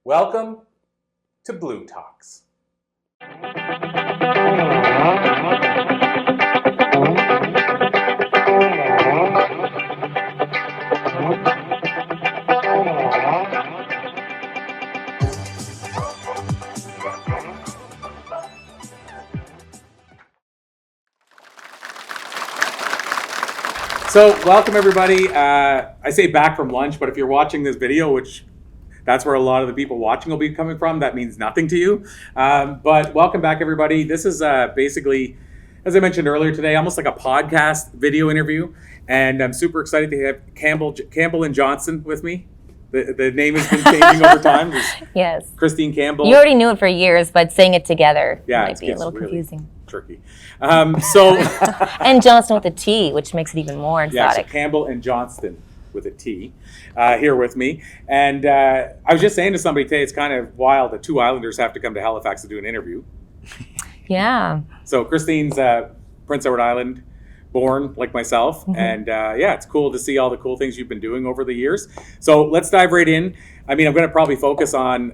Welcome to bLU Talks. So, welcome everybody. I say back from lunch, but if you're watching this video, which that's where a lot of the people watching will be coming from, that means nothing to you. But welcome back everybody. This is basically, as I mentioned earlier today, almost like a podcast video interview. And I'm super excited to have Campbell and Johnston with me. The name has been changing over time. Yes. Christine Campbell. You already knew it for years, but saying it together might be a little really confusing. Tricky. And Johnston with a T, which makes it even more exotic. Yeah, so Campbell and Johnston with a T here with me. And I was just saying to somebody today, it's kind of wild that two Islanders have to come to Halifax to do an interview. Yeah. So Christine's Prince Edward Island born, like myself. Mm-hmm. And yeah, it's cool to see all the cool things you've been doing over the years. So let's dive right in. I mean, I'm going to probably focus on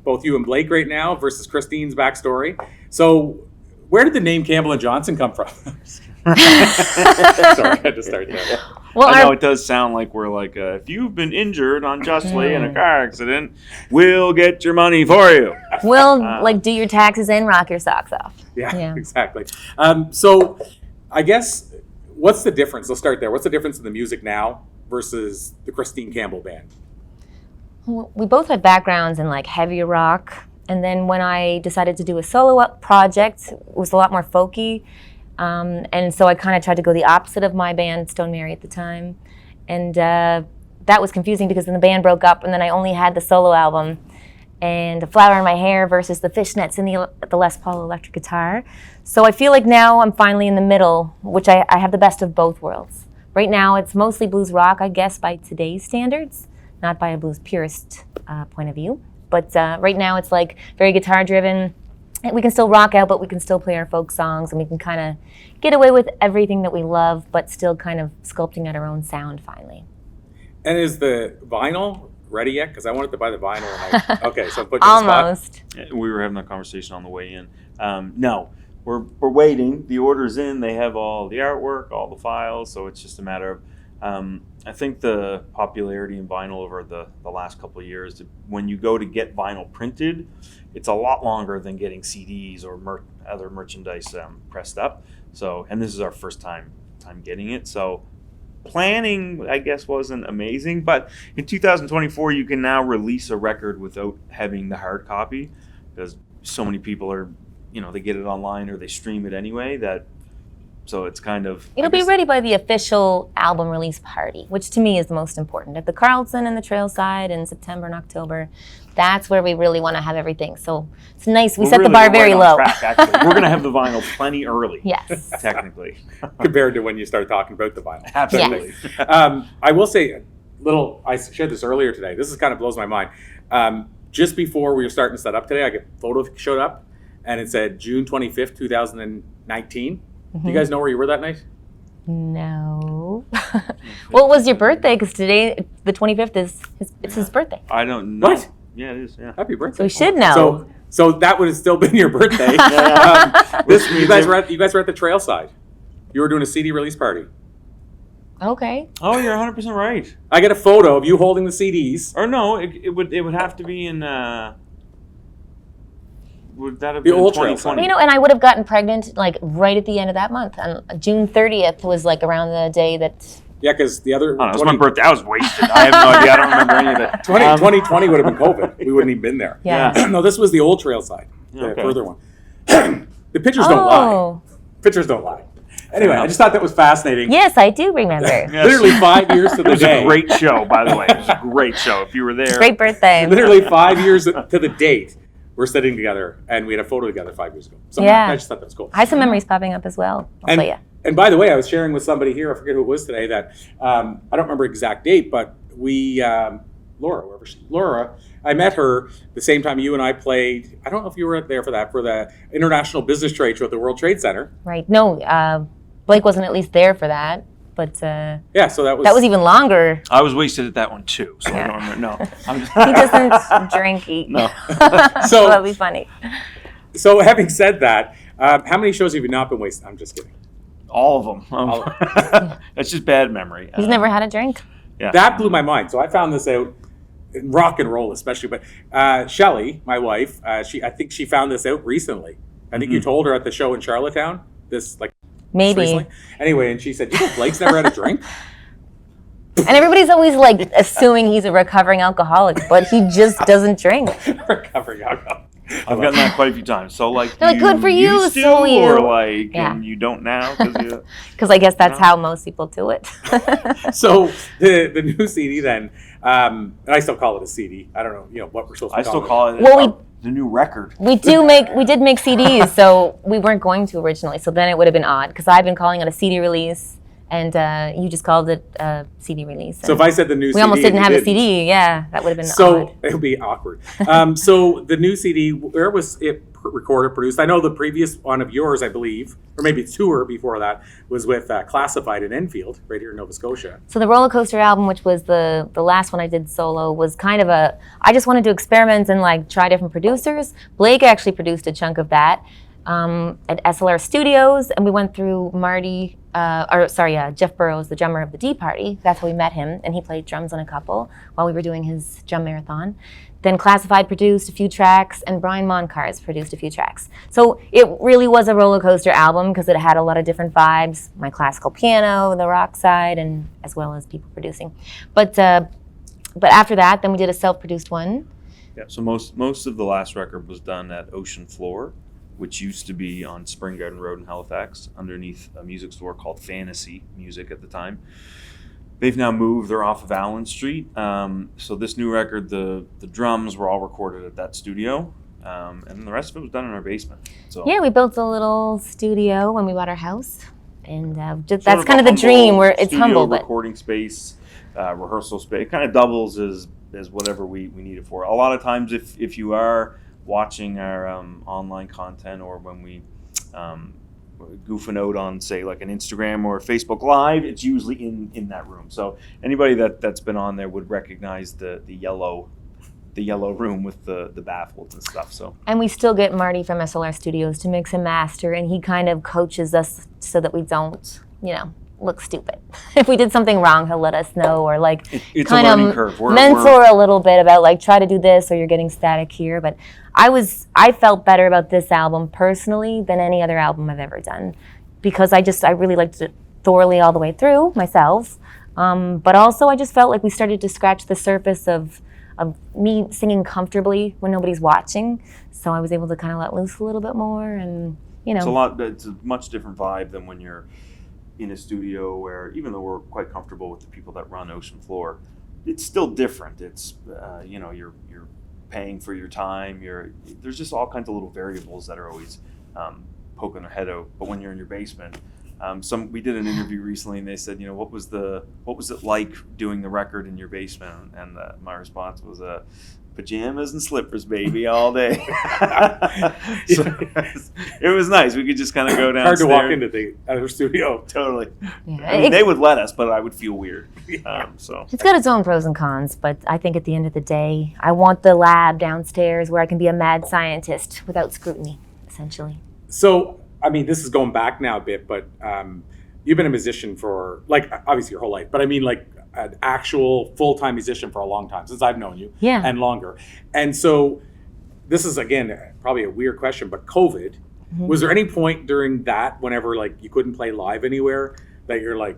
both you and Blake right now versus Christine's backstory. So where did the name Campbell and Johnston come from? Sorry, I had to start there. Well, I know it does sound like we're like, if you've been injured unjustly in a car accident, we'll get your money for you. We'll do your taxes and rock your socks off. Yeah. Exactly. So I guess, what's the difference? Let's start there. What's the difference in the music now versus the Christine Campbell band? We both had backgrounds in like heavier rock. And then when I decided to do a solo project, it was a lot more folky. And so I kind of tried to go the opposite of my band, Stone Mary, at the time. And that was confusing because then the band broke up and then I only had the solo album and the flower in my hair versus the fishnets and the Les Paul electric guitar. So I feel like now I'm finally in the middle, which I have the best of both worlds. Right now it's mostly blues rock, I guess, by today's standards, not by a blues purist point of view. But right now it's like very guitar driven. And we can still rock out, but we can still play our folk songs and we can kind of get away with everything that we love, but still kind of sculpting out our own sound finally. And is the vinyl ready yet? Because I wanted to buy the vinyl. Okay, so put almost. We were having that conversation on the way in. No, we're waiting. The order's in. They have all the artwork, all the files. So it's just a matter of, I think the popularity in vinyl over the last couple of years, when you go to get vinyl printed, it's a lot longer than getting CDs or other merchandise pressed up. So, and this is our first time getting it. So planning, I guess, wasn't amazing. But in 2024, you can now release a record without having the hard copy because so many people are, they get it online or they stream it anyway so it's kind of... It'll be ready by the official album release party, which to me is the most important. At the Carlton and the Trailside in September and October, that's where we really want to have everything. So it's nice. We set the bar very low. Track, actually. We're going to have the vinyl plenty early. Yes. Technically. Compared to when you start talking about the vinyl. Absolutely. Yes. I will say I shared this earlier today. This kind of blows my mind. Just before we were starting to set up today, a photo showed up and it said June 25th, 2019. Mm-hmm. Do you guys know where you were that night? No. Well, it was your birthday because today, the 25th, is his birthday. I don't know. What? Yeah, it is. Yeah. Happy birthday. So we should know. So that would have still been your birthday. You guys were at the Trailside. You were doing a CD release party. Okay. Oh, you're 100% right. I get a photo of you holding the CDs. Or no, it would have to be in... Would that have the been old 2020? And I would have gotten pregnant right at the end of that month. And June 30th was around the day that... Yeah, because the other... it was my birthday. I was wasted. I have no idea. I don't remember any of it. 2020 would have been COVID. We wouldn't even been there. Yeah. No, this was the old Trailside, the further one. The pictures don't lie. Pictures don't lie. Anyway, I just thought that was fascinating. Yes, I do remember. Yes. Literally 5 years to the day. It was a great show, by the way. It was a great show. If you were there. Great birthday. Literally 5 years to the date. We're sitting together, and we had a photo together 5 years ago. So yeah. I just thought that was cool. I have some memories popping up as well. I'll tell you. And by the way, I was sharing with somebody here, I forget who it was today, that I don't remember exact date, but Laura, I met her the same time you and I played, I don't know if you were there for the International Business Trade Show at the World Trade Center. Right. No, Blake wasn't at least there for that. But Yeah, so that was... that was even longer. I was wasted at that one too. So Yeah. I don't remember. No, I'm just, He doesn't drink, eat. No. So- that'd be funny. So having said that, how many shows have you not been wasted? I'm just kidding. all of them. That's just bad memory. He's never had a drink. Yeah. That blew my mind. So I found this out in rock and roll, especially. But Shelley, my wife, I think she found this out recently. I think you told her at the show in Charlottetown. This like Maybe. recently. Anyway, and she said, "You know, Blake's never had a drink." And everybody's always like assuming he's a recovering alcoholic, but he just doesn't drink. Recovering alcohol. I've gotten that quite a few times. So like, They're like, "Good for you, used to, so you." or like, Yeah. and you don't now because Because I guess that's how most people do it. So the new CD then, and I still call it a CD. I don't know, what we're supposed to I still it. call it Well, the new record. we did make CDs, so we weren't going to originally. So then it would have been odd because I've been calling it a CD release, and you just called it a CD release. So if I said the new we CD, almost didn't and have you a CD. Yeah, that would have been So odd. it would be awkward. So the new CD, where was it recorded, produced? I know the previous one of yours, I believe, or maybe tour before that, was with Classified in Enfield, right here in Nova Scotia. So the Roller Coaster album, which was the last one I did solo, was kind of I just wanted to experiment and like try different producers. Blake actually produced a chunk of that at SLR Studios, and we went through Jeff Burrows, the drummer of the D Party. That's how we met him, and he played drums on a couple while we were doing his drum marathon. Then Classified produced a few tracks, and Brian Moncars produced a few tracks. So it really was a roller coaster album because it had a lot of different vibes, my classical piano, the rock side, and as well as people producing. But after that, then we did a self-produced one. Yeah. So most of the last record was done at Ocean Floor, which used to be on Spring Garden Road in Halifax, underneath a music store called Fantasy Music at the time. They've now moved. They're off of Allen Street. So this new record, the drums were all recorded at that studio, and the rest of it was done in our basement. So Yeah, we built a little studio when we bought our house, and sort that's of kind a of the dream. humble Where it's studio, humble, but recording space, rehearsal space. It kind of doubles as whatever we need it for. A lot of times, if you are watching our online content, or when we goof a note on, say, like an Instagram or Facebook Live, it's usually in that room. So anybody that's been on there would recognize the yellow room with the baffles and stuff. So and we still get Marty from SLR Studios to mix and master, and he kind of coaches us so that we don't, look stupid. If we did something wrong, he'll let us know, or like it's kind a learning of curve. mentor a little bit about like try to do this or you're getting static here. But I felt better about this album personally than any other album I've ever done, because I really liked it thoroughly all the way through myself. But also I just felt like we started to scratch the surface of me singing comfortably when nobody's watching. So I was able to kind of let loose a little bit more, and It's a much different vibe than when you're in a studio where, even though we're quite comfortable with the people that run Ocean Floor, it's still different. It's you're paying for your time. There's just all kinds of little variables that are always poking their head out. But when you're in your basement, we did an interview recently, and they said, what was it like doing the record in your basement? And my response was, pajamas and slippers, baby, all day. So it was nice. We could just kind of go downstairs. Hard to walk into the other studio. Totally. yeah. I mean, they would let us, but I would feel weird. So It's got its own pros and cons, but I think at the end of the day, I want the lab downstairs where I can be a mad scientist without scrutiny, essentially. So, I mean, this is going back now a bit, but you've been a musician for, like, obviously your whole life, but I mean, like, an actual full-time musician for a long time, since I've known you, Yeah. and longer. And so this is, again, probably a weird question, but COVID, was there any point during that, whenever, like, you couldn't play live anywhere, that you're like...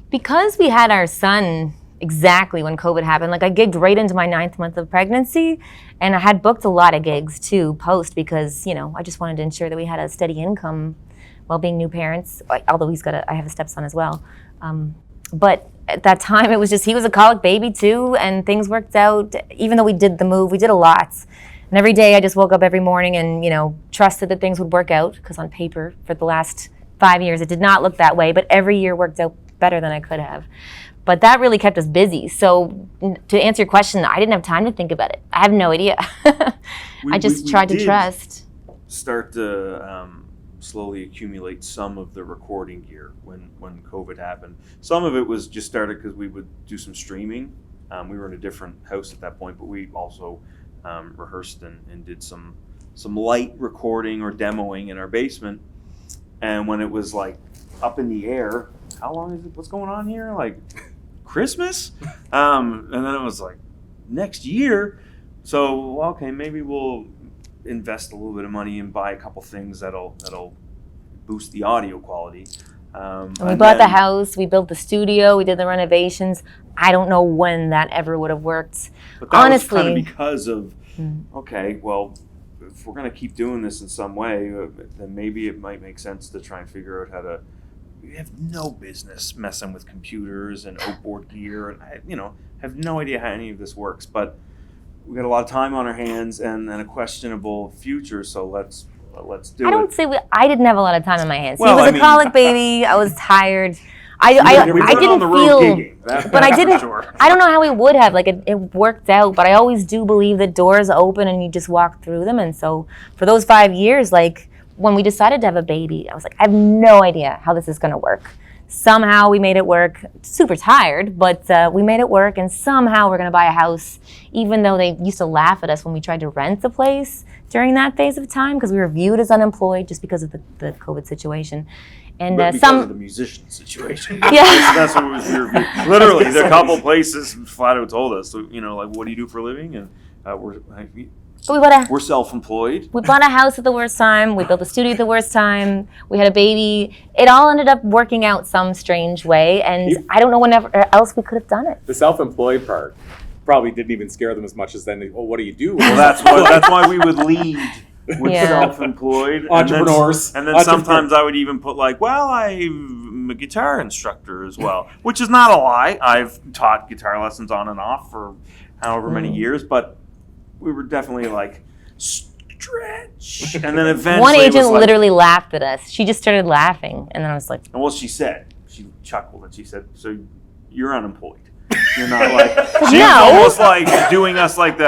Because we had our son exactly when COVID happened, like I gigged right into my 9th month of pregnancy, and I had booked a lot of gigs too post, because I just wanted to ensure that we had a steady income while being new parents, although I have a stepson as well. But at that time, it was just, he was a colic baby too, and things worked out. Even though we did the move, we did a lot. And every day I just woke up every morning and, trusted that things would work out, because on paper for the last 5 years, it did not look that way, but every year worked out better than I could have. But that really kept us busy. So to answer your question, I didn't have time to think about it. I have no idea. I just tried to trust. Start to slowly accumulate some of the recording gear when COVID happened. Some of it was just started because we would do some streaming. We were in a different house at that point, but we also rehearsed and did some light recording or demoing in our basement. And when it was like up in the air, how long is it? What's going on here? Like Christmas? And then it was like next year. So okay, maybe we'll invest a little bit of money and buy a couple things that'll boost the audio quality. And we bought the house, we built the studio, we did the renovations. I don't know when that ever would have worked. But that honestly, was kind of because of, okay, well, if we're going to keep doing this in some way, then maybe it might make sense to try and figure out how to. We have no business messing with computers and outboard gear, and I have no idea how any of this works. But we got a lot of time on our hands and a questionable future, so let's do it. I don't say I didn't have a lot of time on my hands. Well, he was I a mean, colic baby. I was tired. I didn't feel, but I didn't. Sure. I don't know how we would have. Like it worked out, but I always do believe that doors open and you just walk through them. And so for those 5 years, like when we decided to have a baby, I was like, I have no idea how this is going to work. Somehow we made it work. Super tired, but we made it work. And somehow we're going to buy a house, even though they used to laugh at us when we tried to rent the place during that phase of time because we were viewed as unemployed just because of the COVID situation. And but because of the musician situation. Yeah. That's what was your view. Literally, there are a couple places flat out told us, like, what do you do for a living? And we're self-employed. We bought a house at the worst time. We built a studio at the worst time. We had a baby. It all ended up working out some strange way, and I don't know whenever else we could have done it. The self-employed part probably didn't even scare them as much as then, what do you do? Well, that's why we would lead with self-employed. Entrepreneurs. And then sometimes I would even put I'm a guitar instructor as well, which is not a lie. I've taught guitar lessons on and off for however many years, but we were definitely like, stretch. And then eventually one agent literally laughed at us. She just started laughing. And then I was like, well, she chuckled and she said, so you're unemployed. You're not like, she was almost like doing us like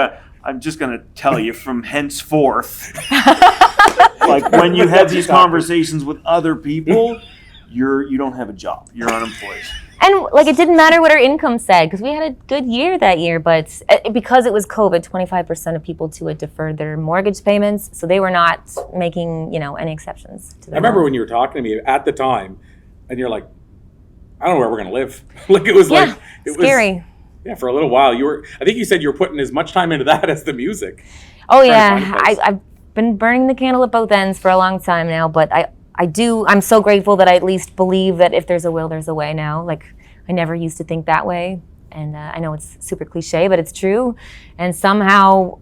I'm just going to tell you from henceforth, like when you have these conversations with other people, you don't have a job. You're unemployed. And like it didn't matter what our income said because we had a good year that year, but because it was COVID, 25% of people too had deferred their mortgage payments, so they were not making any exceptions to that. I remember when you were talking to me at the time, and you're like, I don't know where we're gonna live. Like it was scary. Yeah, for a little while I think you said you were putting as much time into that as the music. Oh yeah, I've been burning the candle at both ends for a long time now, but I'm so grateful that I at least believe that if there's a will, there's a way now. Like I never used to think that way, and I know it's super cliche, but it's true. And somehow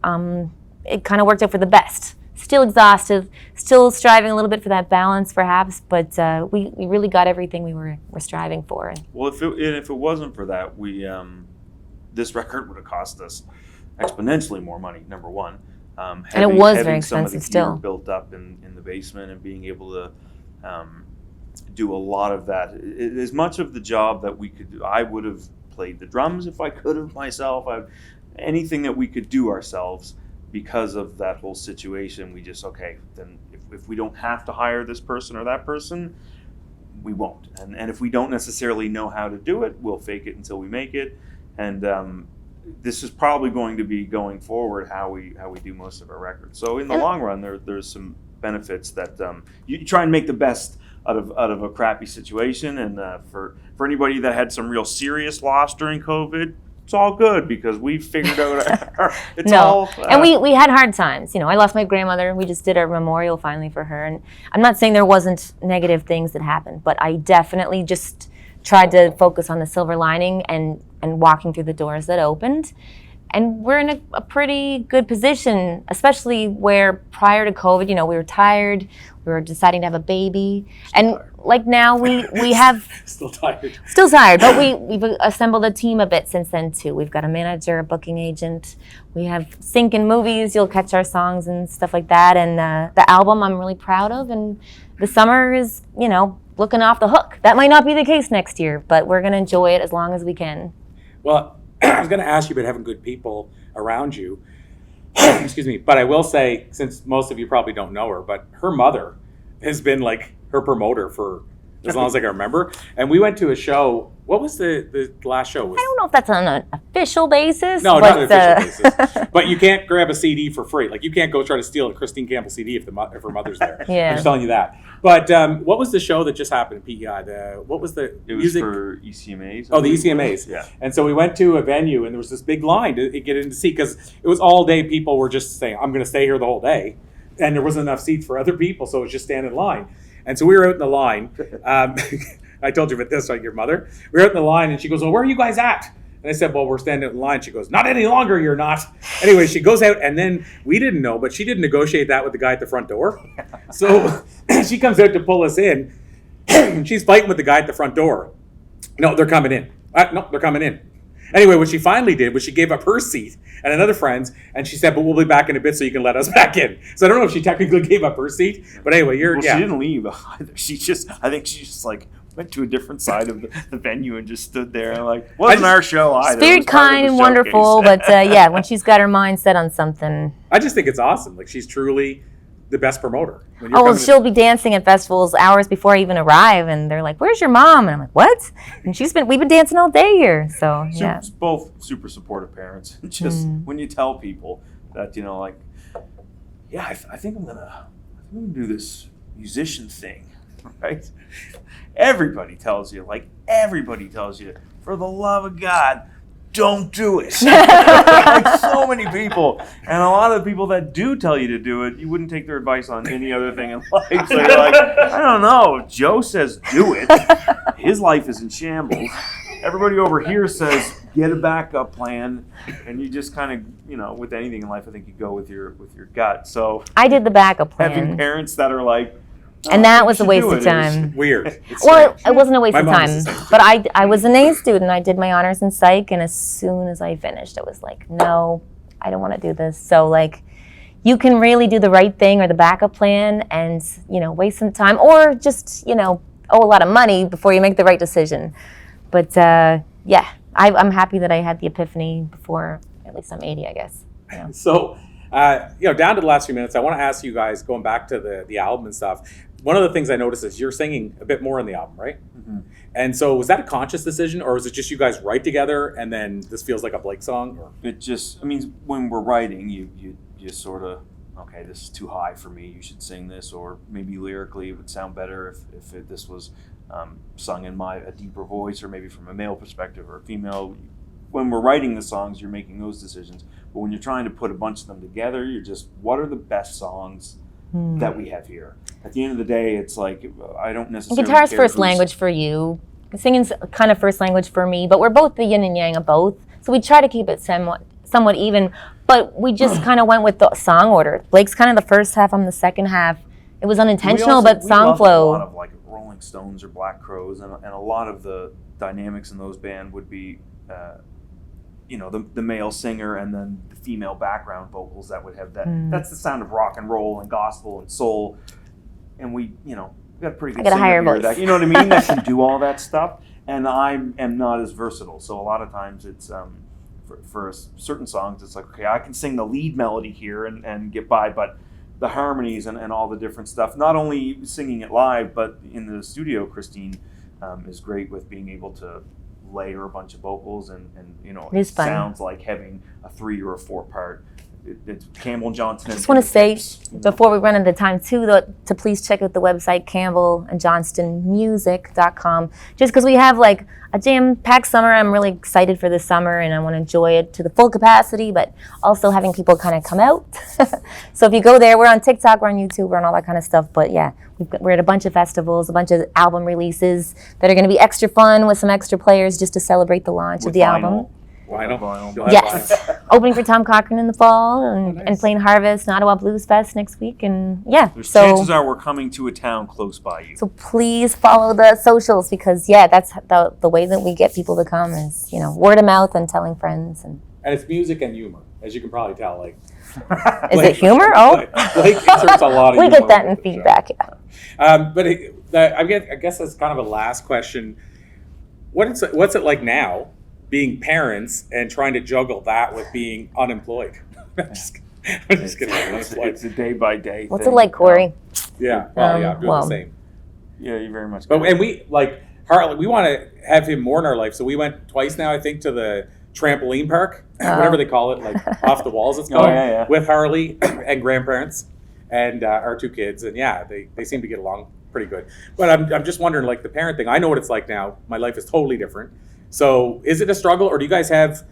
it kind of worked out for the best. Still exhausted, still striving a little bit for that balance, perhaps, but we really got everything we were striving for. Well, if it wasn't for that, this record would have cost us exponentially more money. Number one, and it was very expensive. Some of the still gear built up in the basement and being able to do a lot of that. As much of the job that we could do, I would have played the drums if I could have myself. Anything that we could do ourselves because of that whole situation. We just then if we don't have to hire this person or that person, we won't. And if we don't necessarily know how to do it, we'll fake it until we make it. And this is probably going to be going forward how we do most of our records. So in the long run, there's some benefits that you try and make the best out of a crappy situation. And for anybody that had some real serious loss during COVID, it's all good because we figured out and we had hard times. I lost my grandmother. We just did our memorial finally for her, and I'm not saying there wasn't negative things that happened, but I definitely just tried to focus on the silver lining and walking through the doors that opened. And we're in a pretty good position, especially where prior to COVID, we were tired, we were deciding to have a baby. And like now we have... Still tired, but we've assembled a team a bit since then too. We've got a manager, a booking agent. We have sync in movies, you'll catch our songs and stuff like that. And the album I'm really proud of. And the summer is, looking off the hook. That might not be the case next year, but we're going to enjoy it as long as we can. Well, I was going to ask you about having good people around you. Excuse me. But I will say, since most of you probably don't know her, but her mother has been like her promoter for as long as I can remember. And we went to a show. What was the last show? I don't know if that's on an official basis. No, but, not an official basis. But you can't grab a CD for free. Like you can't go try to steal a Christine Campbell CD if her mother's there. Yeah. I'm just telling you that. But what was the show that just happened in PEI? What was the It was music? for ECMAs. Oh, the ECMAs. Yeah. And so we went to a venue, and there was this big line to get in to see, because it was all day. People were just saying, I'm going to stay here the whole day. And there wasn't enough seats for other people, so it was just stand in line. And so we were out in the line. I told you about this, like your mother. We were out in the line, and she goes, well, where are you guys at? And I said, well, we're standing in line. She goes, not any longer, you're not. Anyway, she goes out, and then we didn't know, but she didn't negotiate that with the guy at the front door. So she comes out to pull us in, and she's fighting with the guy at the front door. No, they're coming in. No, they're coming in. Anyway, what she finally did was she gave up her seat and another friend's, and she said, but we'll be back in a bit so you can let us back in. So I don't know if she technically gave up her seat, but anyway, She didn't leave either. I think she just like went to a different side of the venue and just stood there and like, wasn't our show either. Spirit kind and wonderful, but yeah, when she's got her mind set on something. I just think it's awesome. Like, she's truly the best promoter. When Oh, well, she'll be dancing at festivals hours before I even arrive, and they're like, where's your mom? And I'm like, what? And we've been dancing all day here. So, yeah. Both super supportive parents. Just when you tell people that, you know, like, yeah, I think I'm gonna do this musician thing, right? Everybody tells you, for the love of God, don't do it. Like so many people. And a lot of the people that do tell you to do it, you wouldn't take their advice on any other thing in life. So you're like, I don't know. If Joe says do it, his life is in shambles. Everybody over here says get a backup plan. And you just kind of, you know, with anything in life, I think you go with your gut. So I did the backup plan. having parents that are like, and that was a waste of time. Weird. Well, it wasn't a waste My of mom time, was the same. but I was an A student. I did my honors in psych, and as soon as I finished, I was like, no, I don't want to do this. So, like, you can really do the right thing or the backup plan and, you know, waste some time, or just, you know, owe a lot of money before you make the right decision. But, yeah, I'm happy that I had the epiphany before, at least I'm 80, I guess. Yeah. So, you know, down to the last few minutes, I want to ask you guys, going back to the album and stuff, one of the things I noticed is you're singing a bit more on the album, right? Mm-hmm. And so was that a conscious decision, or was it just you guys write together and then this feels like a Blake song? Or? It just, I mean, when we're writing, you just sort of, okay, this is too high for me, you should sing this, or maybe lyrically it would sound better if this was sung in a deeper voice, or maybe from a male perspective or a female. When we're writing the songs, you're making those decisions. But when you're trying to put a bunch of them together, you're just, what are the best songs that we have here? At the end of the day, it's like, I don't necessarily Guitar's care first who's- language for you. Singing's kind of first language for me, but we're both the yin and yang of both. So we try to keep it somewhat even, but we just kind of went with the song order. Blake's kind of the first half, I'm the second half. It was unintentional, but song love flow. A lot of like Rolling Stones or Black Crowes, and a lot of the dynamics in those bands would be, you know, the male singer and then the female background vocals that would have that. That's the sound of rock and roll and gospel and soul. And we, you know, we got a pretty good I got a singer higher here voice. that, you know what I mean, that can do all that stuff. And I am not as versatile. So a lot of times it's, for certain songs, it's like, okay, I can sing the lead melody here and get by, but the harmonies and all the different stuff, not only singing it live, but in the studio, Christine is great with being able to layer a bunch of vocals and you know, it sounds like having a 3 or a 4 part. It's Campbell Johnston. I just want to say, before we run out of time too, to please check out the website campbelljohnstonmusic.com, just because we have like a jam-packed summer. I'm really excited for this summer and I want to enjoy it to the full capacity, but also having people kind of come out. So if you go there, we're on TikTok, we're on YouTube, we're on all that kind of stuff. But yeah, we're at a bunch of festivals, a bunch of album releases that are going to be extra fun with some extra players just to celebrate the launch of the album. Vinyl. Yes. Opening for Tom Cochran in the fall and playing Harvest and Ottawa Blues Fest next week. And yeah, chances are we're coming to a town close by you. So please follow the socials because, yeah, that's the way that we get people to come is, you know, word of mouth and telling friends. And it's music and humor, as you can probably tell. Like, is it humor? Oh, Blake inserts a lot of we humor get that in feedback, yeah. But I guess that's kind of a last question. What's it like now, being parents and trying to juggle that with being unemployed? I'm just kidding. It's a day by day. What's it like, Corey? Yeah, well, yeah, I'm doing well, the same. Yeah, you very much. But and we like Harley. We want to have him more in our life, so we went twice now, I think, to the trampoline park, whatever they call it, like off the walls. It's called yeah. with Harley and grandparents and our 2 kids, and yeah, they seem to get along pretty good. But I'm just wondering, like the parent thing. I know what it's like now. My life is totally different. So is it a struggle, or do you guys have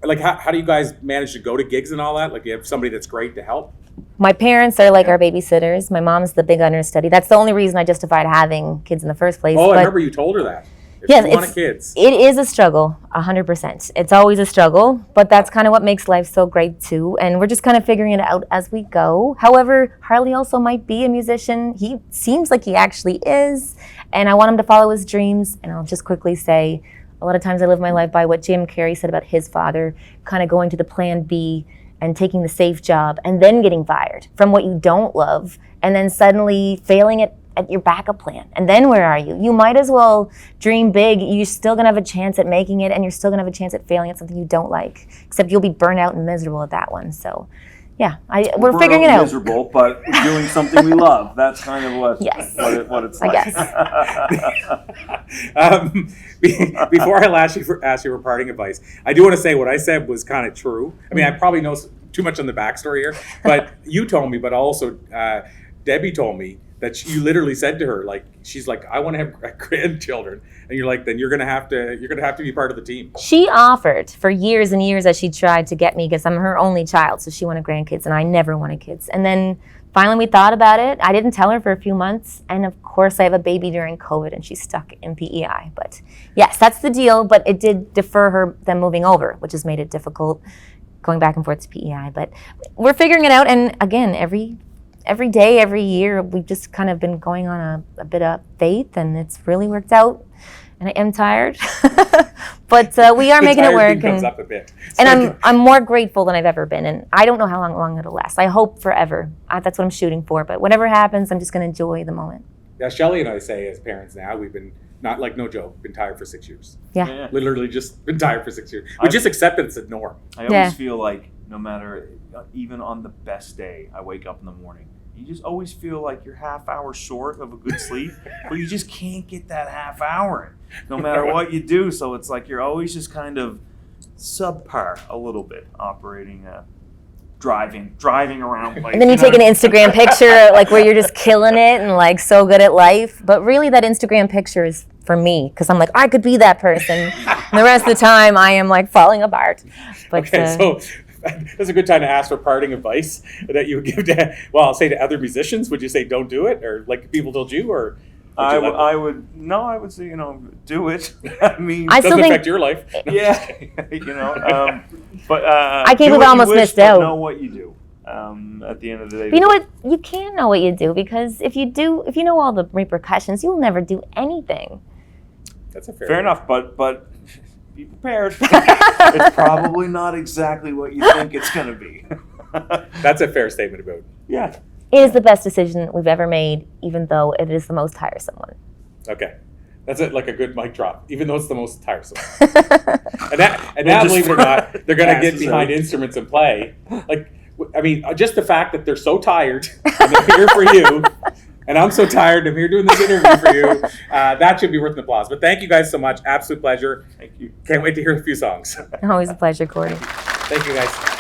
like how do you guys manage to go to gigs and all that? Like you have somebody that's great to help. My parents are like our babysitters. My mom's the big understudy. That's the only reason I justified having kids in the first place. Oh, but I remember you told her that. If yes, you wanted kids. It is a struggle, 100%. It's always a struggle, but that's kind of what makes life so great too. And we're just kind of figuring it out as we go. However, Harley also might be a musician. He seems like he actually is, and I want him to follow his dreams. And I'll just quickly say, a lot of times I live my life by what Jim Carrey said about his father, kind of going to the plan B and taking the safe job and then getting fired from what you don't love and then suddenly failing at your backup plan. And then where are you? You might as well dream big. You're still gonna have a chance at making it, and you're still gonna have a chance at failing at something you don't like, except you'll be burnt out and miserable at that one. So yeah, we're figuring it out. Miserable, but doing something we love. That's kind of what it's like. I guess. Before I ask you for parting advice, I do want to say what I said was kind of true. I mean, I probably know too much on the backstory here, but you told me, but also Debbie told me that you literally said to her, like, she's like, I want to have grandchildren, and you're like, then you're gonna have to be part of the team. She offered for years and years as she tried to get me, because I'm her only child, so she wanted grandkids, and I never wanted kids. And then finally we thought about it. I didn't tell her for a few months, and of course I have a baby during COVID, and she's stuck in PEI. But yes, that's the deal. But it did defer them moving over, which has made it difficult going back and forth to PEI. But we're figuring it out, and again, every day, every year, we've just kind of been going on a bit of faith, and it's really worked out. And I am tired, but we are making it work. Comes up a bit. And I'm more grateful than I've ever been. And I don't know how long it'll last. I hope forever. That's what I'm shooting for. But whatever happens, I'm just going to enjoy the moment. Yeah, Shelly and I say as parents now, we've been, not like no joke, been tired for 6 years. Yeah. Literally just been tired for 6 years. We just accept that it's a norm. I always feel like no matter, even on the best day, I wake up in the morning, you just always feel like you're half hour short of a good sleep, but you just can't get that half hour in, no matter what you do. So it's like you're always just kind of subpar a little bit, operating, driving around. Like, and then you take an Instagram picture like where you're just killing it and like so good at life. But really that Instagram picture is for me, because I'm like, I could be that person. And the rest of the time I am like falling apart. But, okay, so that's a good time to ask for parting advice that you would give to, well, I'll say to other musicians. Would you say don't do it, or like people told you, or? I would say, do it. I mean, I it doesn't affect your life. Yeah, but I can't believe I almost missed out. Know what you do. At the end of the day. But you know what? You can know what you do, because if you know all the repercussions, you'll never do anything. That's a fair enough, but be prepared. It's probably not exactly what you think it's going to be. That's a fair statement about it. Yeah. It is the best decision we've ever made, even though it is the most tiresome one. Okay. That's like a good mic drop, even though it's the most tiresome. and now, believe it or not, they're going to get behind instruments and play. Like, I mean, just the fact that they're so tired and they're here for you, and I'm so tired and I'm here doing this interview for you, that should be worth an applause. But thank you guys so much. Absolute pleasure. Thank you. Can't wait to hear a few songs. Always a pleasure, Corey. Thank you, guys.